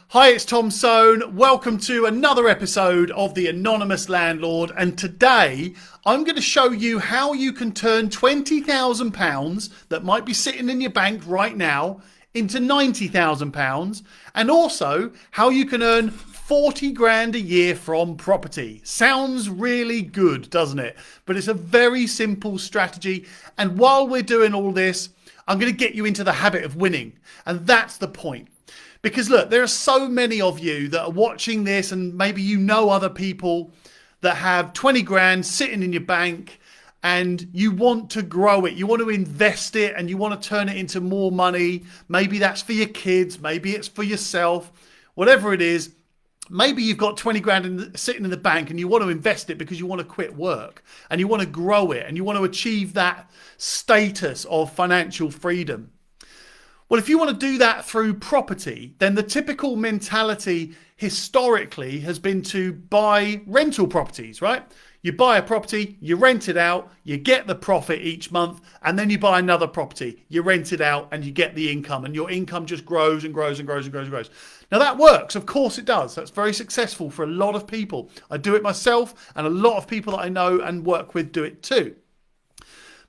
Hi, it's Tom Soane. Welcome to another episode of The Anonymous Landlord. And today I'm going to show you how you can turn £20,000 that might be sitting in your bank right now into £90,000, and also how you can earn 40 grand a year from property. Sounds really good, doesn't it? But it's a very simple strategy. And while we're doing all this, I'm going to get you into the habit of winning. And that's the point. Because look, there are so many of you that are watching this, and maybe you know other people that have 20 grand sitting in your bank and you want to grow it. You want to invest it and you want to turn it into more money. Maybe that's for your kids. Maybe it's for yourself. Whatever it is, maybe you've got 20 grand sitting in the bank and you want to invest it because you want to quit work and you want to grow it and you want to achieve that status of financial freedom. Well, if you want to do that through property, then the typical mentality historically has been to buy rental properties, right? You buy a property, you rent it out, you get the profit each month, and then you buy another property, you rent it out and you get the income, and your income just grows and grows and grows and grows and grows. Now that works, of course it does. That's very successful for a lot of people. I do it myself, and a lot of people that I know and work with do it too.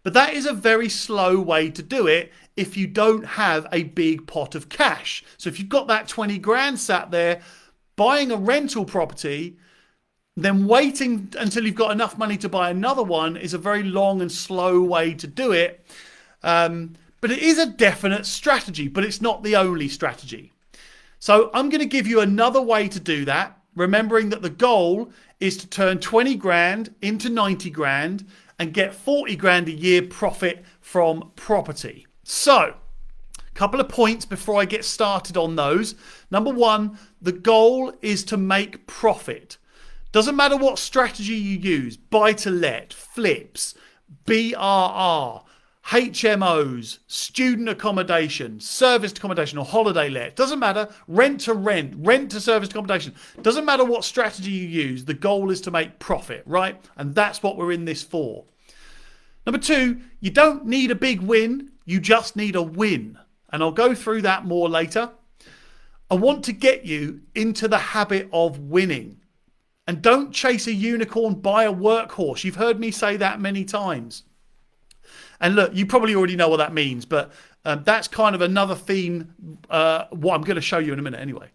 But that is a very slow way to do it if you don't have a big pot of cash. So if you've got that 20 grand sat there, buying a rental property, then waiting until you've got enough money to buy another one is a very long and slow way to do it. But it is a definite strategy, but it's not the only strategy. So I'm going to give you another way to do that, remembering that the goal is to turn 20 grand into 90 grand and get 40 grand a year profit from property. So, a couple of points before I get started on those. Number one, the goal is to make profit. Doesn't matter what strategy you use, buy to let, flips, BRR, HMOs, student accommodation, serviced accommodation or holiday let. Doesn't matter. Rent to rent, rent to serviced accommodation. Doesn't matter what strategy you use. The goal is to make profit, right? And that's what we're in this for. Number two, you don't need a big win. You just need a win. And I'll go through that more later. I want to get you into the habit of winning. And don't chase a unicorn, buy a workhorse. You've heard me say that many times. And look, you probably already know what that means, but that's kind of another theme, what I'm going to show you in a minute anyway.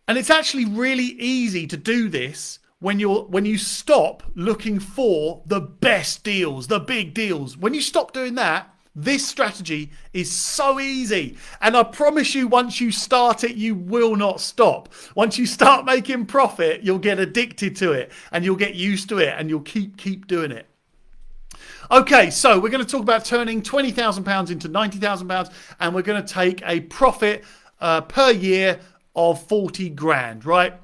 And it's actually really easy to do this when you stop looking for the best deals, the big deals. When you stop doing that, this strategy is so easy. And I promise you, once you start it, you will not stop. Once you start making profit, you'll get addicted to it and you'll get used to it and you'll keep doing it. Okay, so we're going to talk about turning £20,000 into £90,000, and we're going to take a profit per year of 40 grand, right?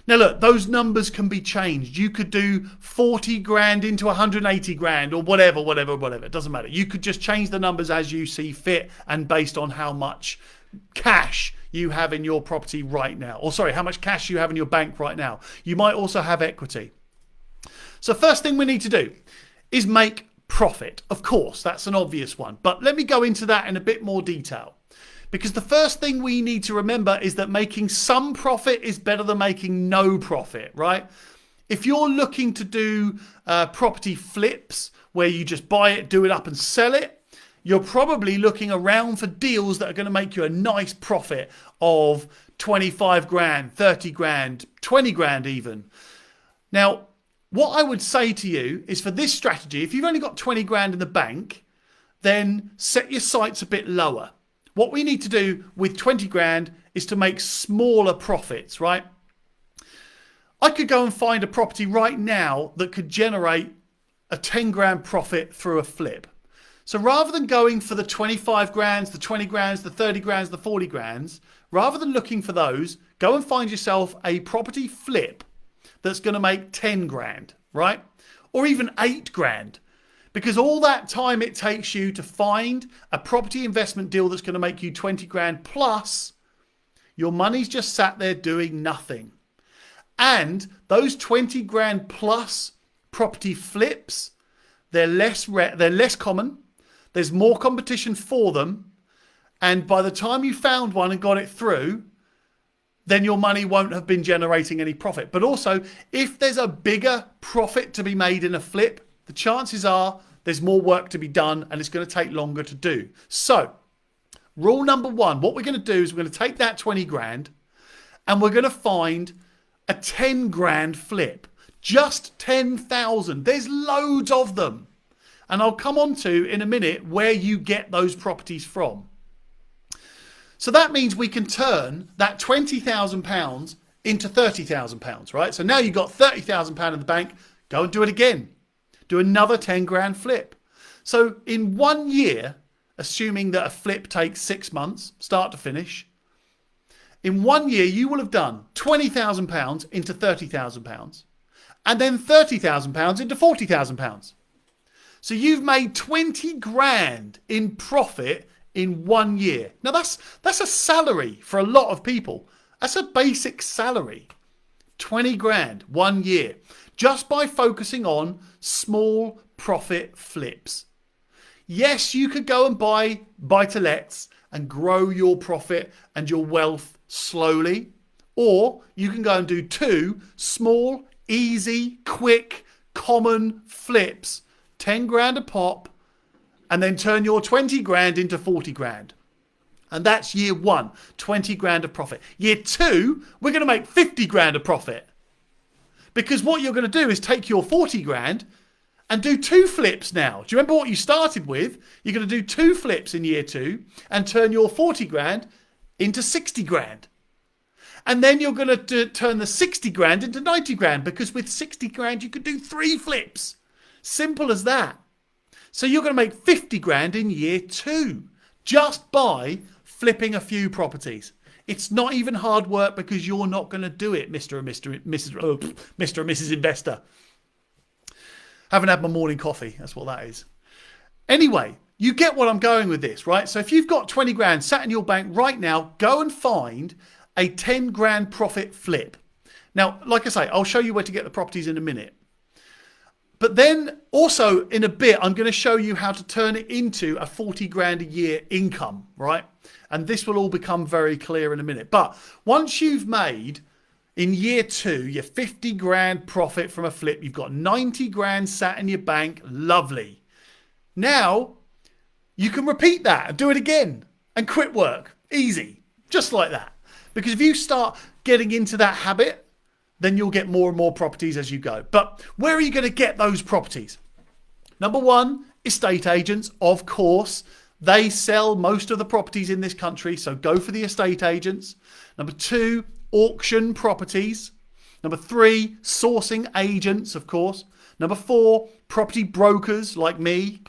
Now look, those numbers can be changed. You could do 40 grand into 180 grand or whatever. It doesn't matter. You could just change the numbers as you see fit and based on how much cash you have in your property right now. Or sorry, how much cash you have in your bank right now. You might also have equity. So first thing we need to do is make profit. Of course, that's an obvious one. But let me go into that in a bit more detail. Because the first thing we need to remember is that making some profit is better than making no profit, right? If you're looking to do property flips where you just buy it, do it up and sell it, you're probably looking around for deals that are going to make you a nice profit of 25 grand, 30 grand, 20 grand even. Now, what I would say to you is for this strategy, if you've only got 20 grand in the bank, then set your sights a bit lower. What we need to do with 20 grand is to make smaller profits, right? I could go and find a property right now that could generate a 10 grand profit through a flip. So rather than going for the 25 grands, the 20 grands, the 30 grands, the 40 grands, rather than looking for those, go and find yourself a property flip that's going to make 10 grand, right? Or even 8 grand. Because all that time it takes you to find a property investment deal that's going to make you 20 grand plus, your money's just sat there doing nothing. And those 20 grand plus property flips, they're less common. There's more competition for them. And by the time you found one and got it through, then your money won't have been generating any profit. But also, if there's a bigger profit to be made in a flip, the chances are there's more work to be done and it's going to take longer to do. So, rule number one, what we're going to do is we're going to take that 20 grand and we're going to find a 10 grand flip. Just 10,000. There's loads of them. And I'll come on to in a minute where you get those properties from. So that means we can turn that £20,000 into £30,000, right? So now you've got £30,000 in the bank. Go and do it again. Do another 10 grand flip. So in 1 year, assuming that a flip takes 6 months, start to finish, in 1 year you will have done £20,000 into £30,000 and then £30,000 into £40,000. So you've made 20 grand in profit in 1 year. Now that's a salary for a lot of people. That's a basic salary. 20 grand 1 year. Just by focusing on small profit flips. Yes, you could go and buy buy-to-lets and grow your profit and your wealth slowly. Or you can go and do 2 small, easy, quick, common flips, 10 grand a pop, and then turn your 20 grand into 40 grand. And that's year 1, 20 grand of profit. Year 2, we're going to make 50 grand of profit. Because what you're going to do is take your 40 grand and do 2 flips now. Do you remember what you started with? You're going to do 2 flips in year 2 and turn your 40 grand into 60 grand. And then you're going to turn the 60 grand into 90 grand because with 60 grand you could do 3 flips. Simple as that. So you're going to make 50 grand in year 2 just by flipping a few properties. It's not even hard work because you're not going to do it, Mr. and Mrs. Investor. Haven't had my morning coffee. That's what that is. Anyway, you get what I'm going with this, right? So if you've got 20 grand sat in your bank right now, go and find a 10 grand profit flip. Now, like I say, I'll show you where to get the properties in a minute. But then also in a bit, I'm going to show you how to turn it into a 40 grand a year income, right? And this will all become very clear in a minute. But once you've made in year 2, your 50 grand profit from a flip, you've got 90 grand sat in your bank. Lovely. Now you can repeat that and do it again and quit work. Easy. Just like that. Because if you start getting into that habit, then you'll get more and more properties as you go. But where are you going to get those properties? Number 1, estate agents, of course. They sell most of the properties in this country, so go for the estate agents. Number 2, auction properties. Number 3, sourcing agents, of course. Number 4, property brokers like me.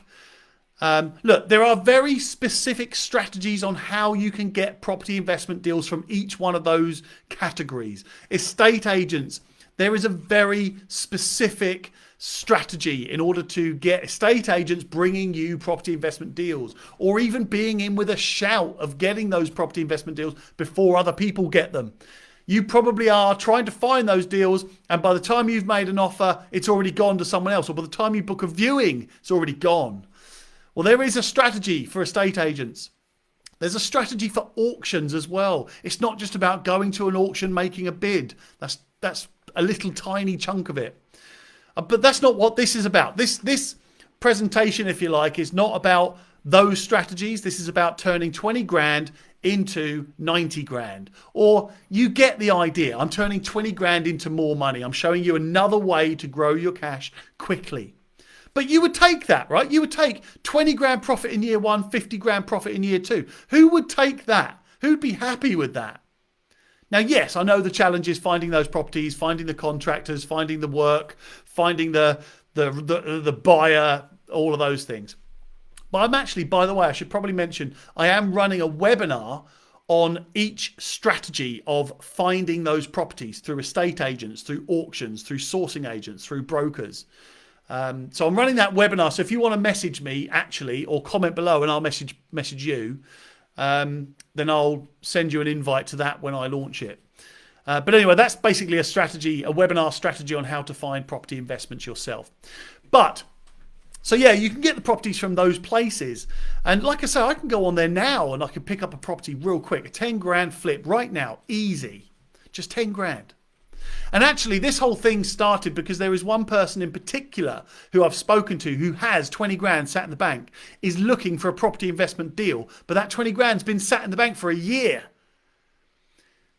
Look, there are very specific strategies on how you can get property investment deals from each one of those categories. Estate agents, there is a very specific strategy in order to get estate agents bringing you property investment deals, or even being in with a shout of getting those property investment deals before other people get them. You probably are trying to find those deals, and by the time you've made an offer, it's already gone to someone else, or by the time you book a viewing, it's already gone. Well, there is a strategy for estate agents. There's a strategy for auctions as well. It's not just about going to an auction, making a bid. That's a little tiny chunk of it. But that's not what this is about. This presentation, if you like, is not about those strategies. This is about turning 20 grand into 90 grand. Or you get the idea. I'm turning 20 grand into more money. I'm showing you another way to grow your cash quickly. But you would take that, right? You would take 20 grand profit in year 1, 50 grand profit in year 2. Who would take that? Who'd be happy with that? Now, yes, I know the challenge is finding those properties, finding the contractors, finding the work, finding the buyer, all of those things. But I'm actually, by the way, I should probably mention, I am running a webinar on each strategy of finding those properties through estate agents, through auctions, through sourcing agents, through brokers. So I'm running that webinar. So if you want to message me actually, or comment below and I'll message you, then I'll send you an invite to that when I launch it. But anyway, that's basically a strategy, a webinar strategy on how to find property investments yourself. But so yeah, you can get the properties from those places. And like I say, I can go on there now and I can pick up a property real quick, a 10 grand flip right now, easy. just 10 grand. And actually, this whole thing started because there is one person in particular who I've spoken to who has 20 grand sat in the bank, is looking for a property investment deal, but that 20 grand's been sat in the bank for a year.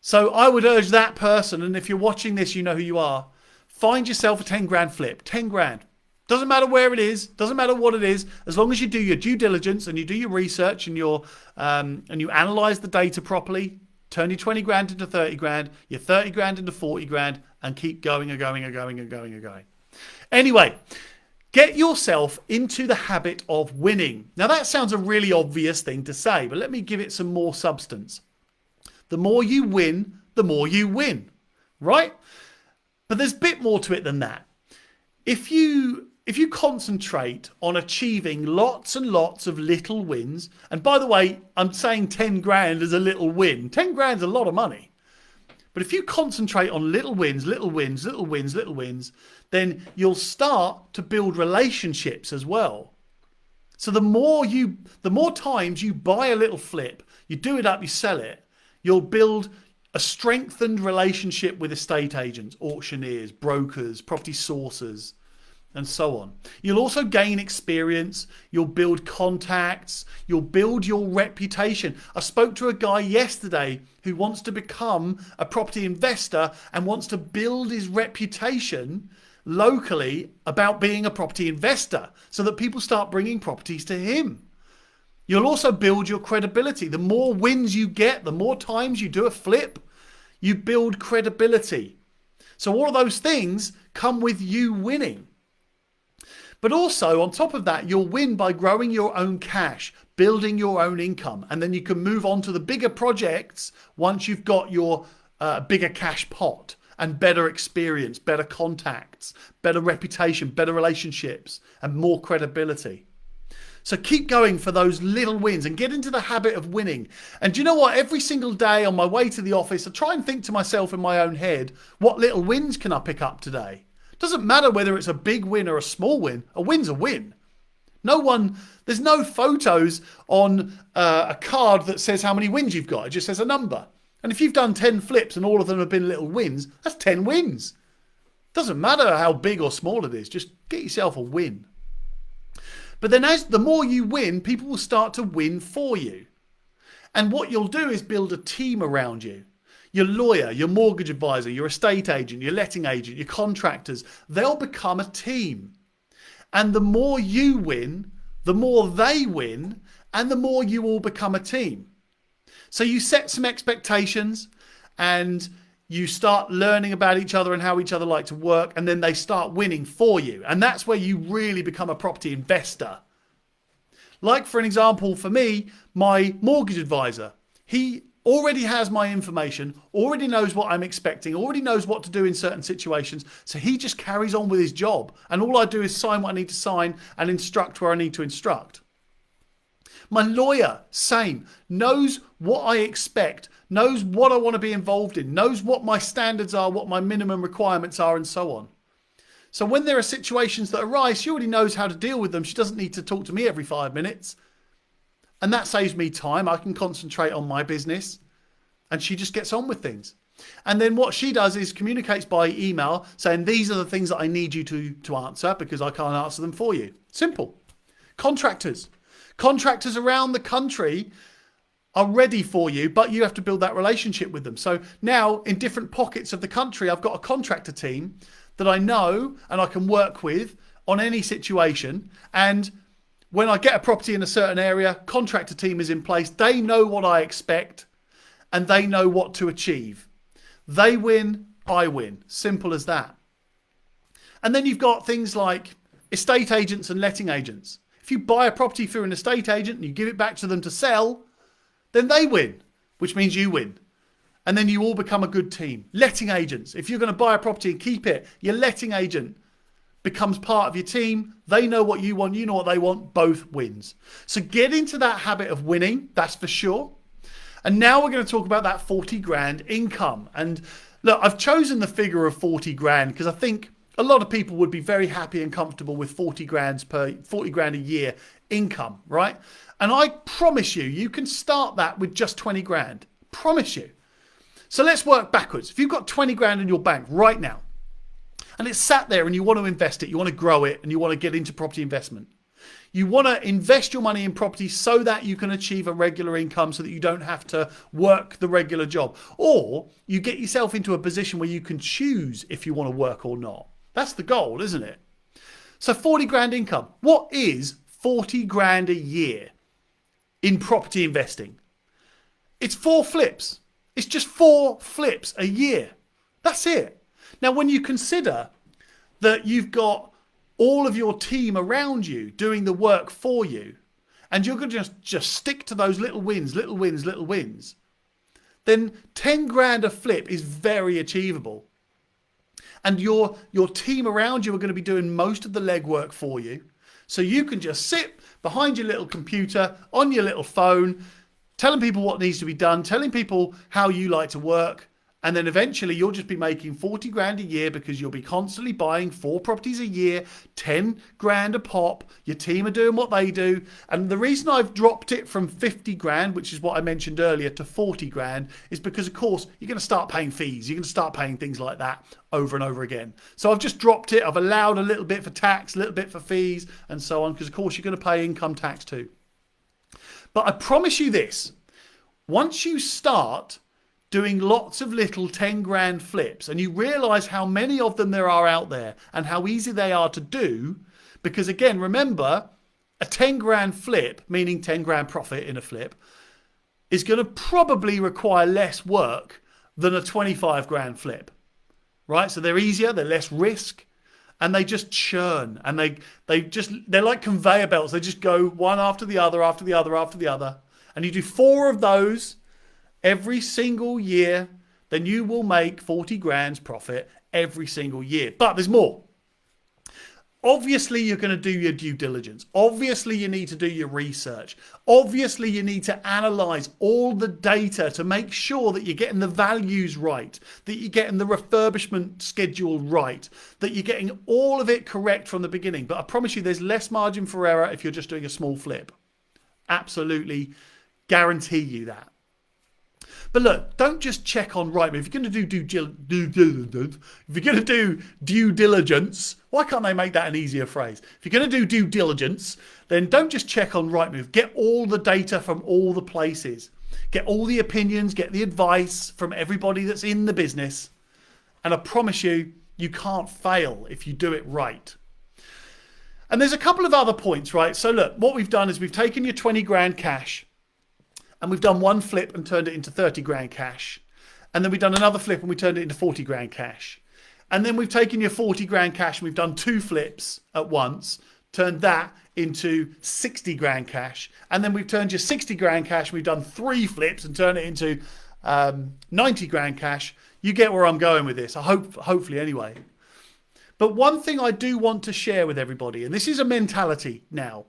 So I would urge that person, and if you're watching this, you know who you are, find yourself a 10 grand flip, 10 grand. Doesn't matter where it is, doesn't matter what it is, as long as you do your due diligence and you do your research and you analyse the data properly. Turn your 20 grand into 30 grand, your 30 grand into 40 grand, and keep going and going and going and going and going. Anyway, get yourself into the habit of winning. Now that sounds a really obvious thing to say, but let me give it some more substance. The more you win, the more you win, right? But there's a bit more to it than that. If you concentrate on achieving lots and lots of little wins, and by the way, I'm saying 10 grand is a little win. 10 grand is a lot of money. But if you concentrate on little wins, little wins, little wins, little wins, then you'll start to build relationships as well. So the more times you buy a little flip, you do it up, you sell it, you'll build a strengthened relationship with estate agents, auctioneers, brokers, property sourcers, and so on. You'll also gain experience, you'll build contacts, you'll build your reputation. I spoke to a guy yesterday who wants to become a property investor and wants to build his reputation locally about being a property investor so that people start bringing properties to him. You'll also build your credibility. The more wins you get, the more times you do a flip, you build credibility. So all of those things come with you winning. But also, on top of that, you'll win by growing your own cash, building your own income, and then you can move on to the bigger projects once you've got your bigger cash pot and better experience, better contacts, better reputation, better relationships, and more credibility. So keep going for those little wins and get into the habit of winning. And do you know what? Every single day on my way to the office, I try and think to myself in my own head, what little wins can I pick up today? Doesn't matter whether it's a big win or a small win. A win's a win. There's no photos on a card that says how many wins you've got. It just says a number. And if you've done 10 flips and all of them have been little wins, that's 10 wins. Doesn't matter how big or small it is. Just get yourself a win. But then the more you win, people will start to win for you. And what you'll do is build a team around you. Your lawyer, your mortgage advisor, your estate agent, your letting agent, your contractors, they'll become a team. And the more you win, the more they win, and the more you all become a team. So you set some expectations and you start learning about each other and how each other like to work, and then they start winning for you. And that's where you really become a property investor. Like, for an example, for me, my mortgage advisor, he already has my information, already knows what I'm expecting, already knows what to do in certain situations. So he just carries on with his job. And all I do is sign what I need to sign and instruct where I need to instruct. My lawyer, same, knows what I expect, knows what I want to be involved in, knows what my standards are, what my minimum requirements are, and so on. So when there are situations that arise, she already knows how to deal with them. She doesn't need to talk to me every 5 minutes. And that saves me time. I can concentrate on my business. And she just gets on with things. And then what she does is communicates by email saying, these are the things that I need you to answer because I can't answer them for you. Simple. Contractors. Contractors around the country are ready for you, but you have to build that relationship with them. So now in different pockets of the country, I've got a contractor team that I know and I can work with on any situation. And when I get a property in a certain area, contractor team is in place. They know what I expect and they know what to achieve. They win, I win. Simple as that. And then you've got things like estate agents and letting agents. If you buy a property through an estate agent and you give it back to them to sell, then they win, which means you win. And then you all become a good team. Letting agents. If you're going to buy a property and keep it, your letting agent becomes part of your team. They know what you want. You know what they want. Both wins. So get into that habit of winning. That's for sure. And now we're going to talk about that 40 grand income. And look, I've chosen the figure of 40 grand because I think a lot of people would be very happy and comfortable with 40 grand a year income, right? And I promise you, you can start that with just 20 grand. Promise you. So let's work backwards. If you've got 20 grand in your bank right now and it's sat there and you want to invest it, you want to grow it and you want to get into property investment, you want to invest your money in property so that you can achieve a regular income so that you don't have to work the regular job. Or you get yourself into a position where you can choose if you want to work or not. That's the goal, isn't it? So 40 grand income. What is 40 grand a year in property investing? It's 4 flips. It's just 4 flips a year. That's it. Now, when you consider that you've got all of your team around you doing the work for you, and you're going to just stick to those little wins, then 10 grand a flip is very achievable. And your team around you are going to be doing most of the legwork for you. So you can just sit behind your little computer on your little phone, telling people what needs to be done, telling people how you like to work. And then eventually you'll just be making 40 grand a year because you'll be constantly buying 4 properties a year, 10 grand a pop. Your team are doing what they do. And the reason I've dropped it from 50 grand, which is what I mentioned earlier, to 40 grand is because, of course, you're going to start paying fees. You're going to start paying things like that over and over again. So I've just dropped it. I've allowed a little bit for tax, a little bit for fees and so on, because, of course, you're going to pay income tax too. But I promise you this, once you start doing lots of little 10 grand flips and you realize how many of them there are out there and how easy they are to do, because again, remember, a 10 grand flip, meaning 10 grand profit in a flip, is going to probably require less work than a 25 grand flip, right? So they're easier, they're less risk, and they just churn, and they're like conveyor belts. They just go one after the other, after the other, after the other. And you do 4 of those every single year, then you will make 40 grand's profit every single year. But there's more. Obviously, you're going to do your due diligence. Obviously, you need to do your research. Obviously, you need to analyze all the data to make sure that you're getting the values right, that you're getting the refurbishment schedule right, that you're getting all of it correct from the beginning. But I promise you, there's less margin for error if you're just doing a small flip. Absolutely guarantee you that. But look, don't just check on Rightmove. If you're going to do due diligence, why can't they make that an easier phrase? If you're going to do due diligence, then don't just check on Rightmove. Get all the data from all the places. Get all the opinions, get the advice from everybody that's in the business. And I promise you, you can't fail if you do it right. And there's a couple of other points, right? So look, what we've done is we've taken your 20 grand cash, and we've done one flip and turned it into 30 grand cash. And then we've done another flip and we turned it into 40 grand cash. And then we've taken your 40 grand cash and we've done 2 flips at once, turned that into 60 grand cash. And then we've turned your 60 grand cash and we've done 3 flips and turned it into 90 grand cash. You get where I'm going with this, hopefully anyway. But one thing I do want to share with everybody, and this is a mentality now,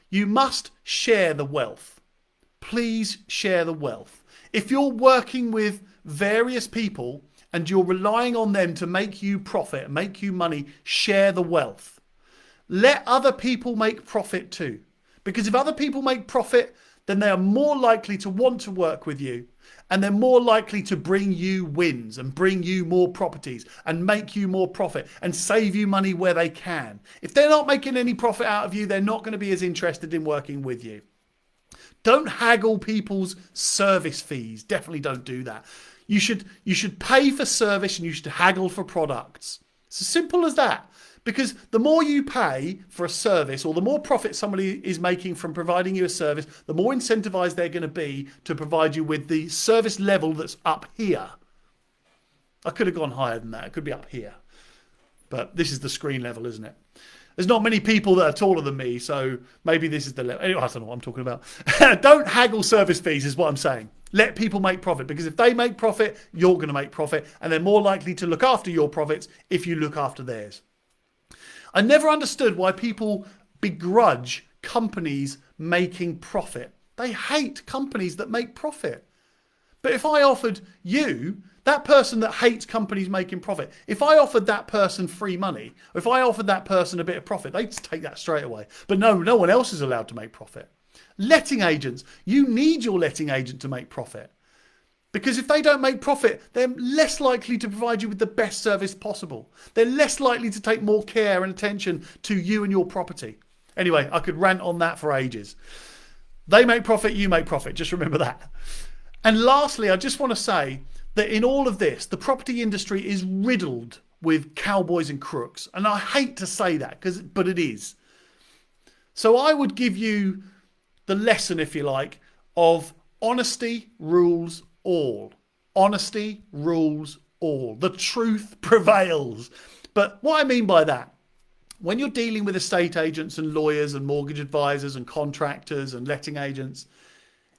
you must share the wealth. Please share the wealth. If you're working with various people and you're relying on them to make you profit, make you money, share the wealth. Let other people make profit too. Because if other people make profit, then they are more likely to want to work with you, and they're more likely to bring you wins and bring you more properties and make you more profit and save you money where they can. If they're not making any profit out of you, they're not going to be as interested in working with you. Don't haggle people's service fees. Definitely don't do that. You should pay for service and you should haggle for products. It's as simple as that. Because the more you pay for a service, or the more profit somebody is making from providing you a service, the more incentivized they're going to be to provide you with the service level that's up here. I could have gone higher than that. It could be up here. But this is the screen level, isn't it? There's not many people that are taller than me, so maybe this is the level. Anyway, I don't know what I'm talking about. Don't haggle service fees is what I'm saying. Let people make profit, because if they make profit, you're going to make profit, and they're more likely to look after your profits if you look after theirs. I never understood why people begrudge companies making profit. They hate companies that make profit. But if I offered you, that person that hates companies making profit, if I offered that person free money, or if I offered that person a bit of profit, they'd take that straight away. But no one else is allowed to make profit. Letting agents, you need your letting agent to make profit. Because if they don't make profit, they're less likely to provide you with the best service possible. They're less likely to take more care and attention to you and your property. Anyway, I could rant on that for ages. They make profit, you make profit. Just remember that. And lastly, I just want to say that in all of this, the property industry is riddled with cowboys and crooks. And I hate to say that, but it is. So I would give you the lesson, if you like, of honesty rules all. Honesty rules all. The truth prevails. But what I mean by that, when you're dealing with estate agents and lawyers and mortgage advisors and contractors and letting agents,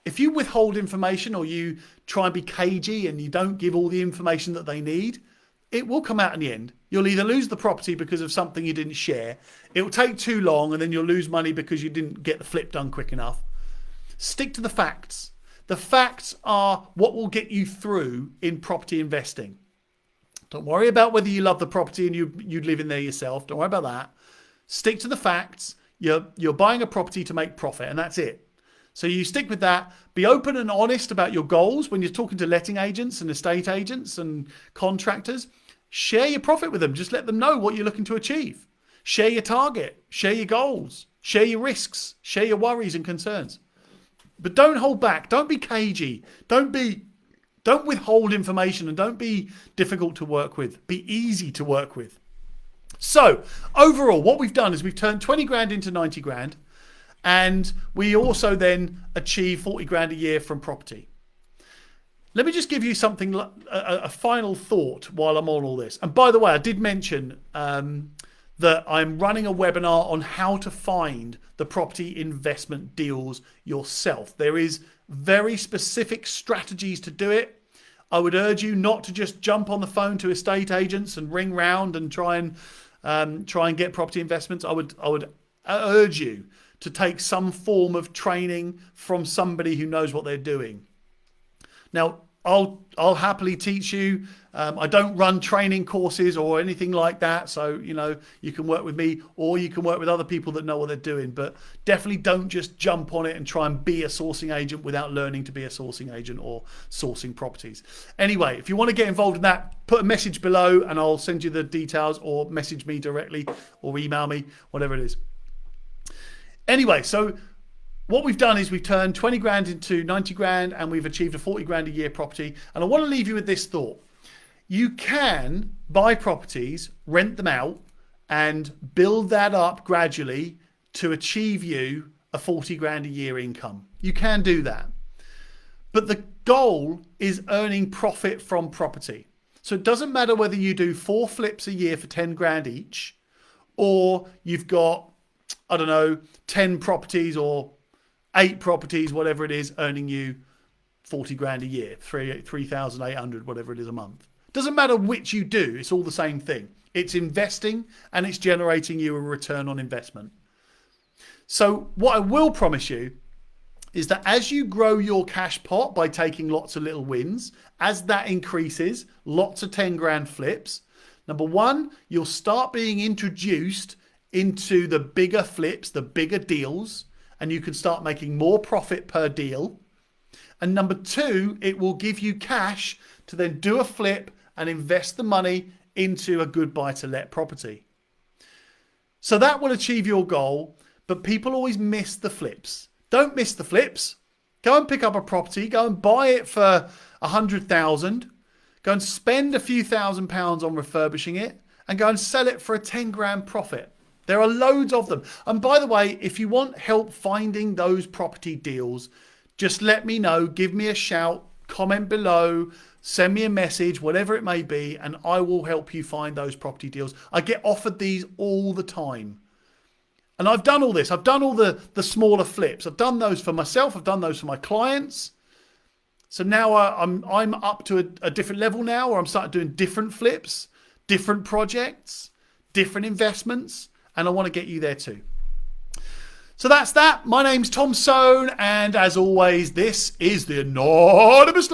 if you withhold information or you try and be cagey and you don't give all the information that they need, it will come out in the end. You'll either lose the property because of something you didn't share. It will take too long and then you'll lose money because you didn't get the flip done quick enough. Stick to the facts. The facts are what will get you through in property investing. Don't worry about whether you love the property and you live in there yourself. Don't worry about that. Stick to the facts. You're buying a property to make profit, and that's it. So you stick with that. Be open and honest about your goals when you're talking to letting agents and estate agents and contractors. Share your profit with them. Just let them know what you're looking to achieve. Share your target. Share your goals. Share your risks. Share your worries and concerns. But don't hold back. Don't be cagey. Don't withhold information, and don't be difficult to work with. Be easy to work with. So overall, what we've done is we've turned 20 grand into 90 grand. And we also then achieve 40 grand a year from property. Let me just give you something, a final thought while I'm on all this. And by the way, I did mention that I'm running a webinar on how to find the property investment deals yourself. There is very specific strategies to do it. I would urge you not to just jump on the phone to estate agents and ring round and try and get property investments. I would urge you to take some form of training from somebody who knows what they're doing. Now, I'll happily teach you. I don't run training courses or anything like that. So, you can work with me or you can work with other people that know what they're doing. But definitely don't just jump on it and try and be a sourcing agent without learning to be a sourcing agent or sourcing properties. Anyway, if you want to get involved in that, put a message below and I'll send you the details, or message me directly or email me, whatever it is. Anyway, so what we've done is we've turned 20 grand into 90 grand and we've achieved a 40 grand a year property. And I want to leave you with this thought. You can buy properties, rent them out, and build that up gradually to achieve you a 40 grand a year income. You can do that. But the goal is earning profit from property. So it doesn't matter whether you do 4 flips a year for 10 grand each, or you've got, 10 properties or 8 properties, whatever it is, earning you 40 grand a year, 3,800, whatever it is a month. Doesn't matter which you do, it's all the same thing. It's investing and it's generating you a return on investment. So what I will promise you is that as you grow your cash pot by taking lots of little wins, as that increases, lots of 10 grand flips, number one, you'll start being introduced into the bigger flips, the bigger deals, and you can start making more profit per deal. And number two, it will give you cash to then do a flip and invest the money into a good buy-to-let property. So that will achieve your goal, but people always miss the flips. Don't miss the flips. Go and pick up a property, go and buy it for 100,000, go and spend a few £1,000s on refurbishing it, and go and sell it for a 10 grand profit. There are loads of them. And by the way, if you want help finding those property deals, just let me know, give me a shout, comment below, send me a message, whatever it may be, and I will help you find those property deals. I get offered these all the time. And I've done all this. I've done all the smaller flips. I've done those for myself. I've done those for my clients. So now I'm up to a different level now, where I'm starting doing different flips, different projects, different investments. And I want to get you there too. So that's that. My name's Tom Soane. And as always, this is the Anonymous